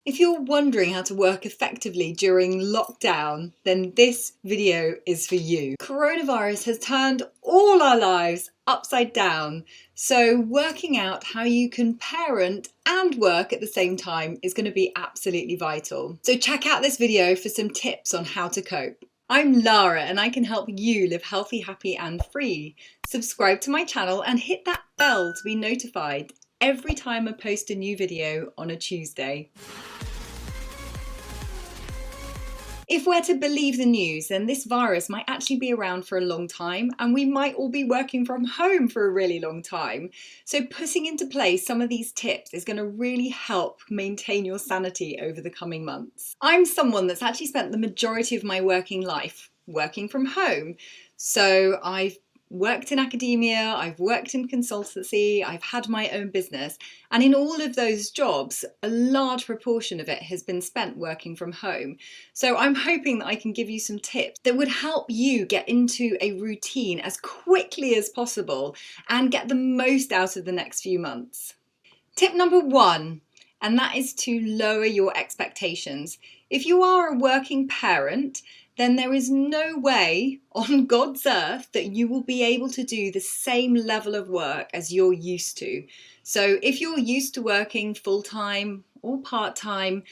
If you're wondering how to work effectively during lockdown, then this video is for you. Coronavirus has turned all our lives upside down, so working out how you can parent and work at the same time is going to be absolutely vital. So check out this video for some tips on how to cope. I'm Lara and I can help you live healthy, happy and free. Subscribe to my channel and hit that bell to be notified every time I post a new video on a Tuesday. If we're to believe the news, then this virus might actually be around for a long time and we might all be working from home for a really long time. So putting into place some of these tips is going to really help maintain your sanity over the coming months. I'm someone that's actually spent the majority of my working life working from home. So I've worked in academia, I've worked in consultancy, I've had my own business, and in all of those jobs, a large proportion of it has been spent working from home. So I'm hoping that I can give you some tips that would help you get into a routine as quickly as possible and get the most out of the next few months. Tip number one, and that is to lower your expectations. If you are a working parent, then there is no way on God's earth that you will be able to do the same level of work as you're used to. So if you're used to working full-time or part-time,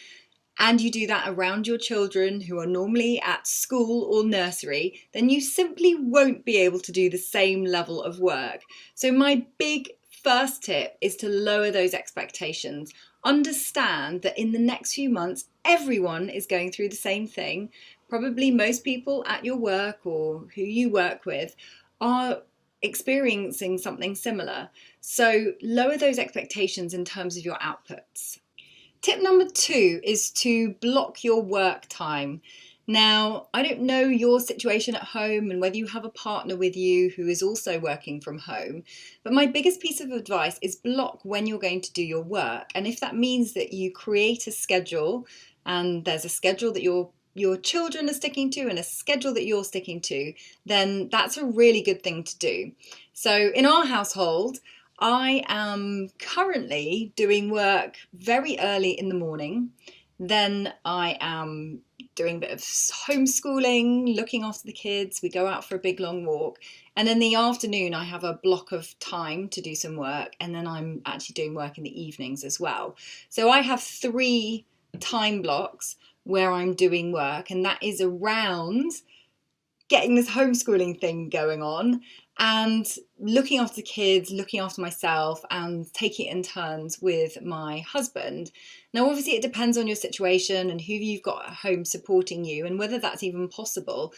and you do that around your children who are normally at school or nursery, then you simply won't be able to do the same level of work. So my big first tip is to lower those expectations. Understand that in the next few months, everyone is going through the same thing. Probably most people at your work or who you work with are experiencing something similar. So lower those expectations in terms of your outputs. Tip number two is to block your work time. Now, I don't know your situation at home and whether you have a partner with you who is also working from home, but my biggest piece of advice is block when you're going to do your work. And if that means that you create a schedule and there's a schedule that your children are sticking to and a schedule that you're sticking to, then that's a really good thing to do. So in our household, I am currently doing work very early in the morning. Then I am doing a bit of homeschooling, looking after the kids. We go out for a big long walk. And in the afternoon, I have a block of time to do some work. And then I'm actually doing work in the evenings as well. So I have 3 time blocks where I'm doing work. And that is around getting this homeschooling thing going on and looking after the kids, looking after myself and taking it in turns with my husband. Now, obviously it depends on your situation and who you've got at home supporting you and whether that's even possible.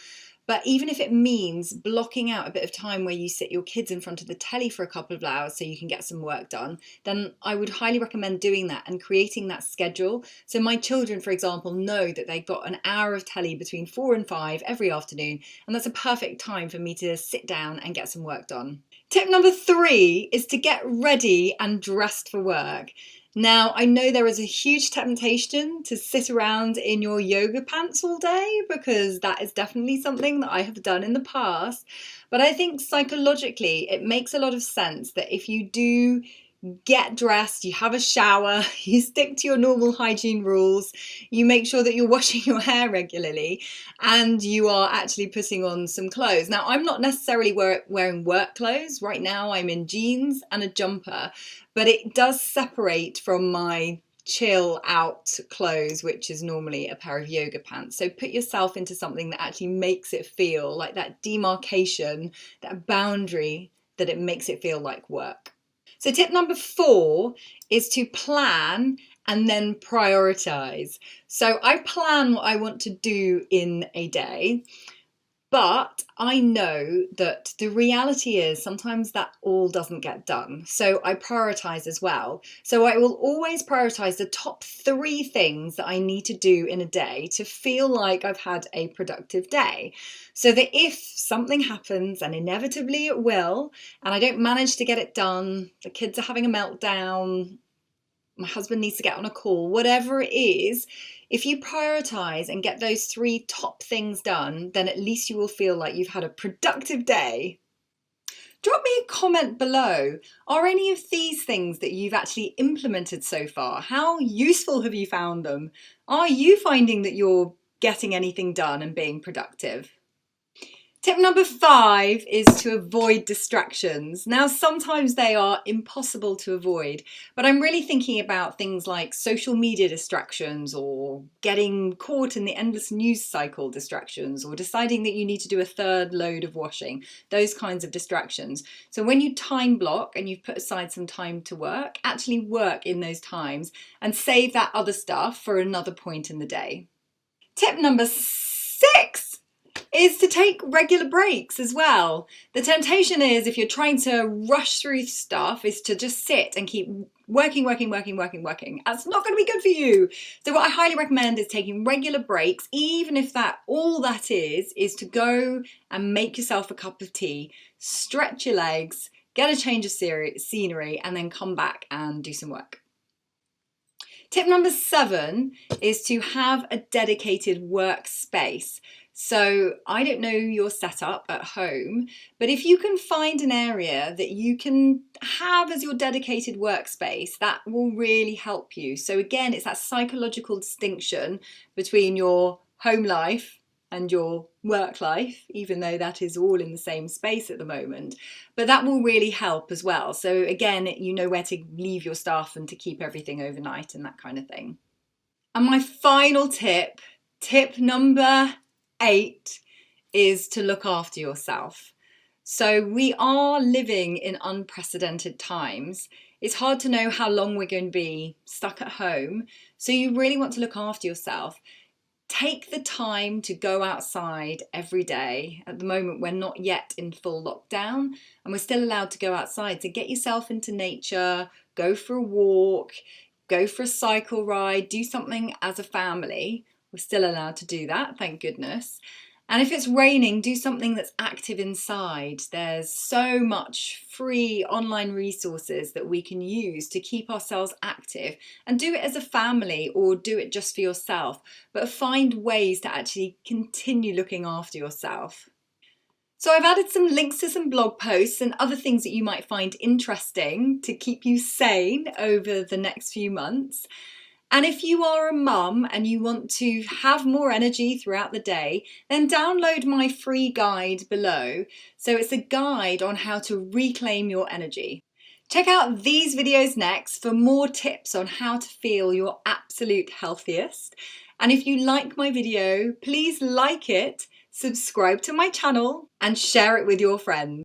But even if it means blocking out a bit of time where you sit your kids in front of the telly for a couple of hours so you can get some work done, then I would highly recommend doing that and creating that schedule. So my children, for example, know that they've got an hour of telly between 4 and 5 every afternoon, and that's a perfect time for me to sit down and get some work done. Tip number 3 is to get ready and dressed for work. Now, I know there is a huge temptation to sit around in your yoga pants all day because that is definitely something that I have done in the past. But I think psychologically, it makes a lot of sense that if you do get dressed, you have a shower, you stick to your normal hygiene rules, you make sure that you're washing your hair regularly, and you are actually putting on some clothes. Now, I'm not necessarily wearing work clothes. Right now, I'm in jeans and a jumper, but it does separate from my chill out clothes, which is normally a pair of yoga pants. So put yourself into something that actually makes it feel like that demarcation, that boundary, that it makes it feel like work. So tip number 4 is to plan and then prioritize. So I plan what I want to do in a day, but I know that the reality is sometimes that all doesn't get done. So I prioritize as well. So I will always prioritize the top 3 things that I need to do in a day to feel like I've had a productive day. So that if something happens, and inevitably it will, and I don't manage to get it done, the kids are having a meltdown, my husband needs to get on a call, whatever it is, if you prioritize and get those 3 top things done, then at least you will feel like you've had a productive day. Drop me a comment below. Are any of these things that you've actually implemented so far? How useful have you found them? Are you finding that you're getting anything done and being productive? Tip number 5 is to avoid distractions. Now, sometimes they are impossible to avoid, but I'm really thinking about things like social media distractions, or getting caught in the endless news cycle distractions, or deciding that you need to do a third load of washing, those kinds of distractions. So when you time block and you've put aside some time to work, actually work in those times and save that other stuff for another point in the day. Tip number 6 is to take regular breaks as well. The temptation is, if you're trying to rush through stuff, is to just sit and keep working. That's not going to be good for you. So what I highly recommend is taking regular breaks, even if all that is to go and make yourself a cup of tea, stretch your legs, get a change of scenery, and then come back and do some work. Tip number 7 is to have a dedicated workspace. So I don't know your setup at home, but if you can find an area that you can have as your dedicated workspace, that will really help you. So again, it's that psychological distinction between your home life and your work life, even though that is all in the same space at the moment. But that will really help as well. So again, you know where to leave your stuff and to keep everything overnight and that kind of thing. And my final tip, tip number 8, is to look after yourself. So we are living in unprecedented times. It's hard to know how long we're going to be stuck at home. So you really want to look after yourself. Take the time to go outside every day. At the moment, we're not yet in full lockdown and we're still allowed to go outside. So get yourself into nature, go for a walk, go for a cycle ride, do something as a family. We're still allowed to do that, thank goodness. And if it's raining, do something that's active inside. There's so much free online resources that we can use to keep ourselves active, and do it as a family or do it just for yourself, but find ways to actually continue looking after yourself. So I've added some links to some blog posts and other things that you might find interesting to keep you sane over the next few months. And if you are a mum and you want to have more energy throughout the day, then download my free guide below. So it's a guide on how to reclaim your energy. Check out these videos next for more tips on how to feel your absolute healthiest. And if you like my video, please like it, subscribe to my channel, and share it with your friends.